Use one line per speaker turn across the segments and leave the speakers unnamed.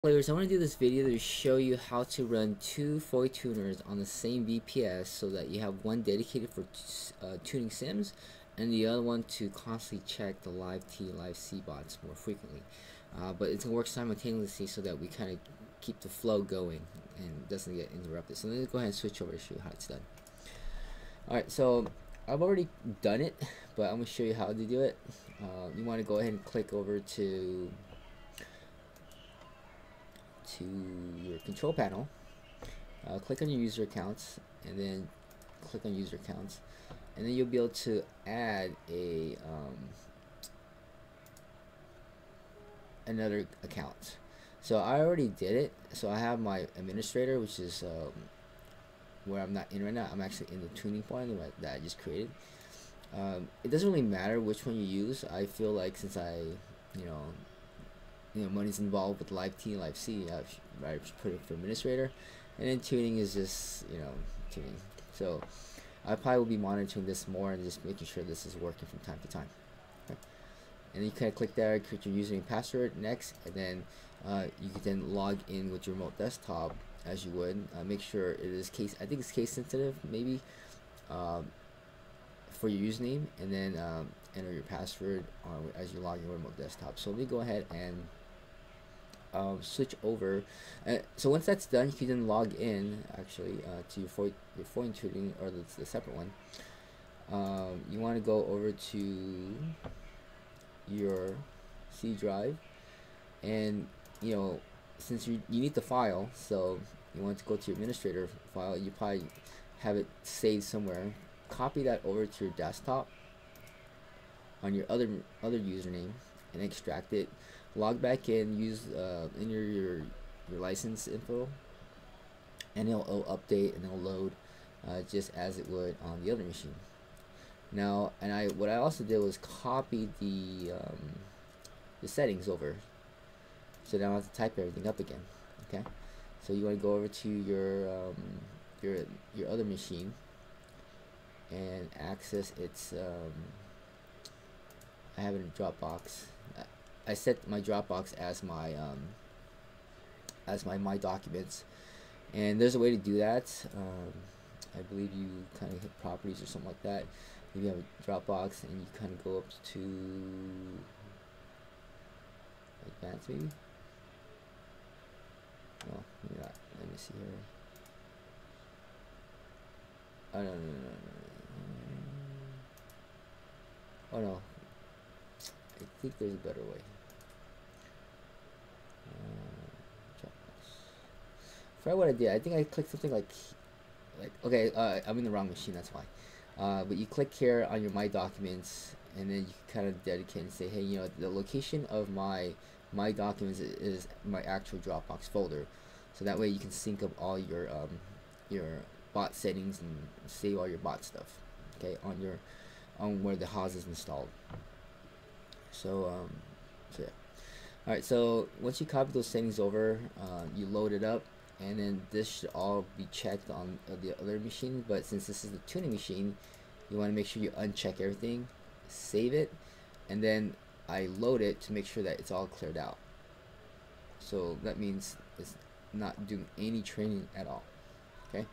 Players, I want to do this video to show you how to run two FOI tuners on the same VPS so that you have one dedicated for tuning sims and the other one to constantly check the live T, live C bots more frequently. But it's going to work simultaneously so that we kind of keep the flow going and doesn't get interrupted. So let's go ahead and switch over to show you how it's done. Alright, so I've already done it, but I'm going to show you how to do it. You want to go ahead and click over to your control panel, click on your user accounts, and then click on user accounts, and then you'll be able to add a another account. So I already did it, so I have my administrator, which is where I'm not in right now. I'm actually in the tuning point that I just created. It doesn't really matter which one you use. I feel like since money's involved with live T and live C, I put it for administrator, and then tuning is just tuning. So I probably will be monitoring this more and just making sure this is working from time to time. Okay. And then you kind of click there, create your username and password, next, and then you can then log in with your remote desktop as you would. Make sure it is I think it's case sensitive maybe for your username, and then enter your password as you log in with remote desktop. So let me go ahead and switch over. So once that's done, you can then log in actually to your FOI tuning, or the separate one. You want to go over to your C drive, and since you need the file, so you want to go to your administrator file. You probably have it saved somewhere. Copy that over to your desktop on your other username and extract it. Log back in, use in your license info, and it'll update and it'll load just as it would on the other machine. Now, and what I also did was copy the settings over, so now I don't have to type everything up again. Okay, so you want to go over to your other machine and access its. I have it in Dropbox. I set my Dropbox as my my documents, and there's a way to do that. I believe you kind of hit properties or something like that. You have a Dropbox and you kind of go up to advanced maybe. Oh, maybe not. Let me see here. Oh no. Oh no. I think there's a better way. For what I did, I think I clicked something like okay, I'm in the wrong machine, that's why. But you click here on your My Documents, and then you can kind of dedicate and say, hey, the location of my Documents is my actual Dropbox folder, so that way you can sync up all your bot settings and save all your bot stuff, okay, on where the house is installed. So yeah. Alright, so once you copy those settings over, you load it up, and then this should all be checked on the other machine. But since this is the tuning machine, you want to make sure you uncheck everything, save it, and then I load it to make sure that it's all cleared out. So that means it's not doing any training at all. Okay,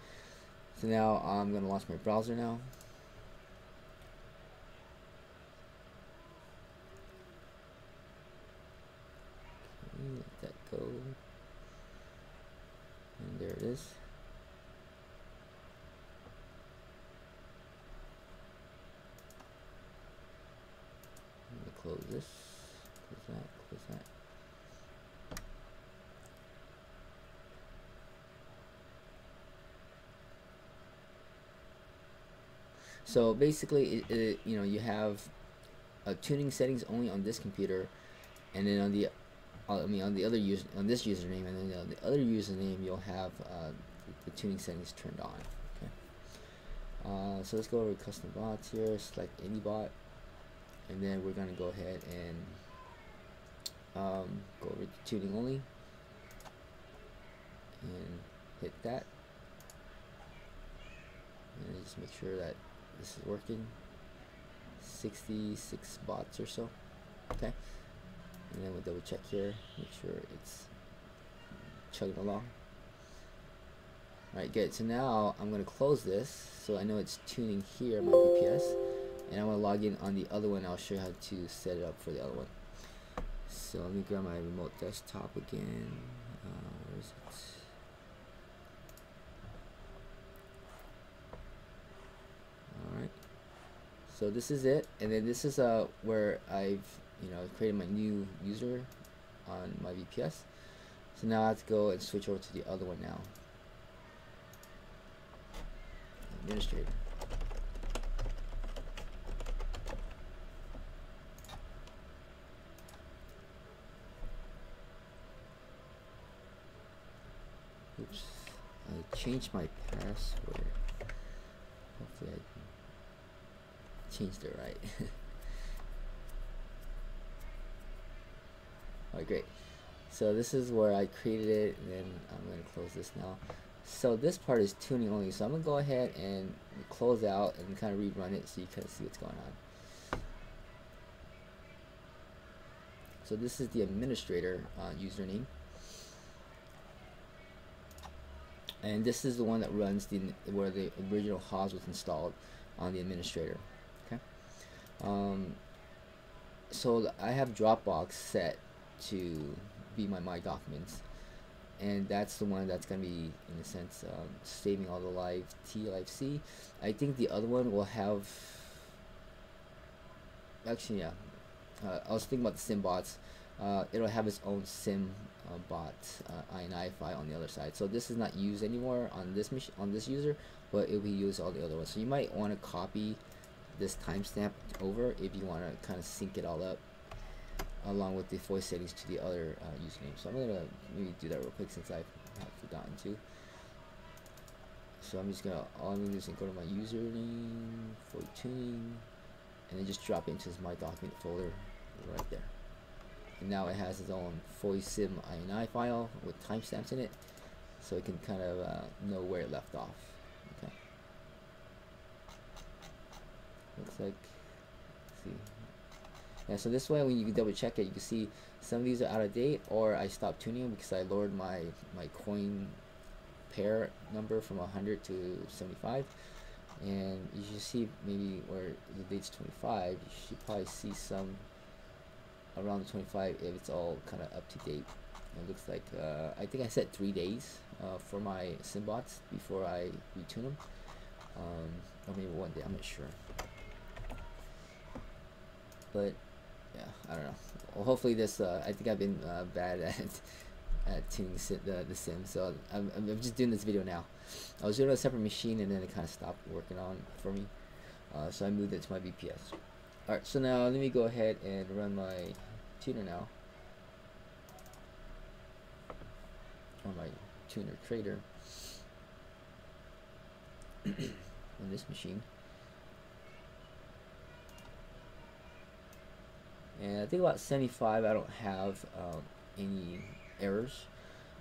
so now I'm going to launch my browser now. Let that go, and there it is. I'm gonna close this, close that, close that. So basically, you have tuning settings only on this computer, and then on the on the other on this username, and then on the other username you'll have the tuning settings turned on. Okay. So let's go over to custom bots here. Select any bot, and then we're gonna go ahead and go over to tuning only, and hit that, and just make sure that this is working. 66 bots or so. Okay. And then we'll double check here, make sure it's chugging along. Alright, good. So now I'm going to close this so I know it's tuning here, my VPS, and I'm going to log in on the other one. I'll show you how to set it up for the other one. So let me grab my remote desktop again. Where is it? Alright, so this is it, and then this is where I've created my new user on my VPS. So now I have to go and switch over to the other one now. Administrator. Oops, I changed my password. Hopefully I changed it right. Alright, great. So this is where I created it, and then I'm going to close this now. So this part is tuning only, so I'm going to go ahead and close out and kind of rerun it so you kind of see what's going on. So this is the administrator username, and this is the one that runs where the original HOS was installed on the administrator. Okay. So I have Dropbox set to be my documents, and that's the one that's going to be, in a sense, saving all the live T, live C. I think the other one will have, actually, yeah, I was thinking about the sim bots. It'll have its own sim bot INI file on the other side. So this is not used anymore on this on this user, but it'll be used on the other one. So you might want to copy this timestamp over if you want to kind of sync it all up along with the voice settings to the other username. So I'm gonna maybe do that real quick since I have forgotten to. So I'm just gonna, all I'm gonna do is go to my username, FOI tuning, and then just drop it into my document folder right there. And now it has its own FOI sim INI file with timestamps in it, so it can kind of know where it left off. Okay. Looks like, let's see. Yeah, so this way when you double check it, you can see some of these are out of date, or I stopped tuning them because I lowered my coin pair number from 100 to 75, and you should see maybe where the date's 25. You should probably see some around the 25 if it's all kind of up to date. It looks like I think I set 3 days for my simbots before I retune them, or maybe 1 day, I'm not sure. But yeah, I don't know. Well, hopefully this, I think I've been bad at tuning the sim, so I'm just doing this video now. I was doing it on a separate machine, and then it kind of stopped working on for me, so I moved it to my VPS. Alright, so now let me go ahead and run my tuner now, or my tuner trader on this machine. And I think about 75 I don't have any errors.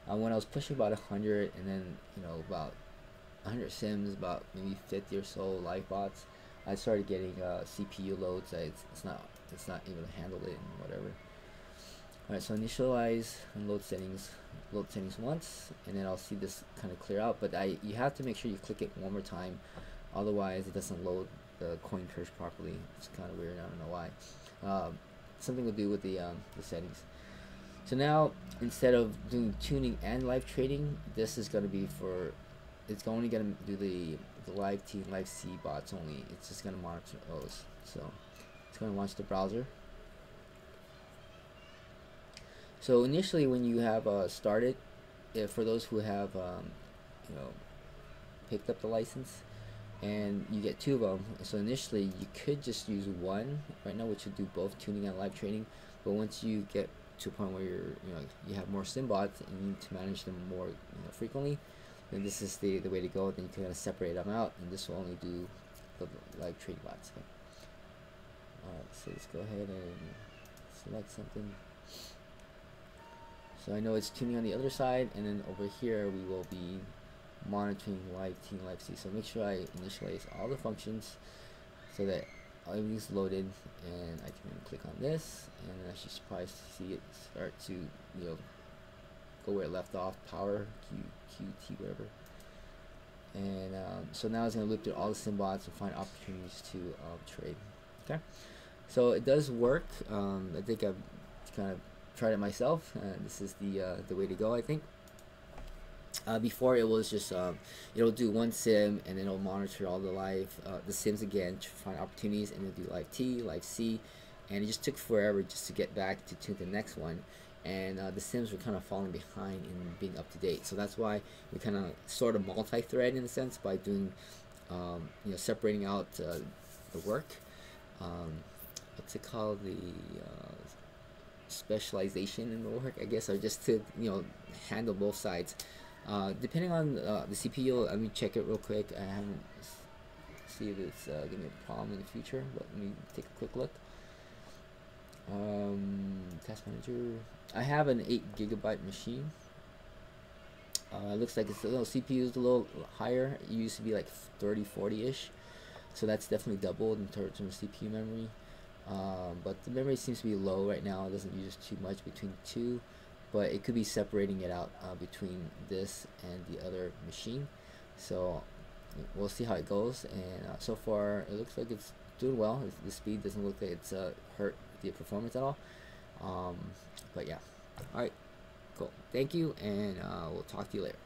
When I was pushing about 100, and then about 100 sims, about maybe 50 or so live bots, I started getting CPU loads that it's not able to handle it and whatever. Alright, so initialize and load settings once, and then I'll see this kind of clear out, but you have to make sure you click it one more time, otherwise it doesn't load the coin pairs properly. It's kind of weird, I don't know why. Something to do with the settings. So now, instead of doing tuning and live trading, this is going to be for, it's only going to do the live T and live C bots only. It's just going to monitor those. So it's going to launch the browser. So initially, when you have started, for those who have picked up the license, and you get 2 of them, so initially you could just use one right now, which would do both tuning and live trading. But once you get to a point where you have more sim bots and you need to manage them more frequently, then this is the way to go. Then you can kind of separate them out, and this will only do the live trading bots. Okay. Alright, so let's go ahead and select something. So I know it's tuning on the other side, and then over here we will be monitoring live T and live C. So make sure I initialize all the functions so that everything's loaded, and I can click on this, and I should probably see it start to go where it left off, power, QT, whatever. And so now it's going to loop through all the Simbots and find opportunities to trade. Okay, so it does work. I think I've kind of tried it myself. This is the way to go, I think. Before it was just it'll do one sim and then it'll monitor all the sims again to find opportunities, and it'll do live T, live C, and it just took forever just to get back to the next one. And the sims were kind of falling behind in being up to date, so that's why we kind of sort of multi-thread in a sense by doing separating out the work, what's it called, the specialization in the work, I guess, or just to handle both sides. Depending on the CPU, let me check it real quick. I haven't see if it's giving me a problem in the future, but let me take a quick look. Task manager. I have an 8 GB machine. It looks like it's a little CPU is a little higher. It used to be like 30-40-ish, so that's definitely doubled in terms of CPU memory. But the memory seems to be low right now. It doesn't use too much between the two, but it could be separating it out between this and the other machine. So we'll see how it goes. And so far it looks like it's doing well. The speed doesn't look like it's hurt the performance at all. But yeah, all right, cool, thank you, and we'll talk to you later.